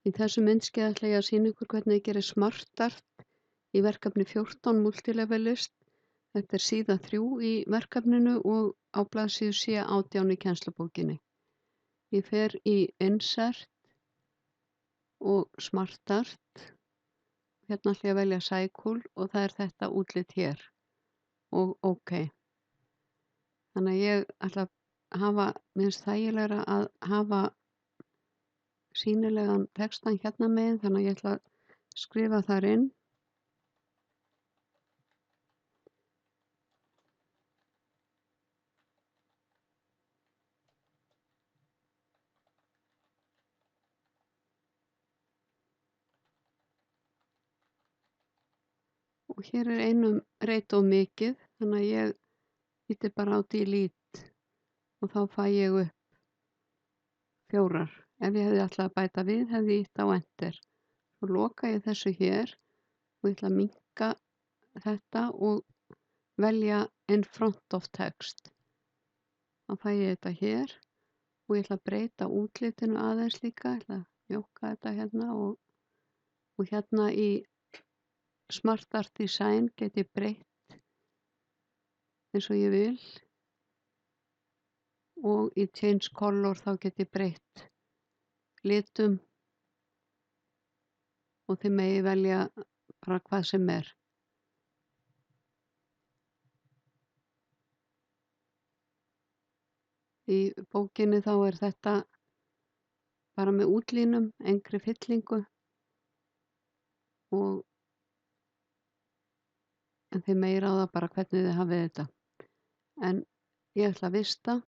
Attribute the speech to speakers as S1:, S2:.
S1: Í þessu myndskeiði ætla ég að sýna ykkur hvernig ég gerir smartart í verkefni 14 Multilevel-list. Þetta er síða 3 í verkefninu og á blaðsíðu C18 í kennslubókinni. Ég fer í Insert og Smartart. Hérna ætla ég að velja Cycle og það er þetta útlit hér og OK. Þannig að ég ætla að hafa, mér finnst þægilegra að hafa sýnilegan textann hérna megin, þannig að ég ætla að skrifa þar inn. Og hér er einum reit of mikið, þannig að ég ýti bara á delete og þá fæ ég upp 4. Ef ég hefði ætlað að bæta við hefði ég ýtt á enter. Svo loka ég þessu hér og ég ætla að minnka þetta og velja in front of text. Þá fæ ég þetta hér og ég ætla að breyta útlitinu aðeins líka. Ég ætla að mjókka þetta hérna og hérna í Smartart Design get ég breytt eins og ég vil og í Change Color þá get ég breytt litum og þið megi velja bara hvað sem er. Í bókinni þá er þetta bara með útlínum, engri fyllingu en þið megi ráða bara hvernig þið hafið þetta. En ég ætla að vista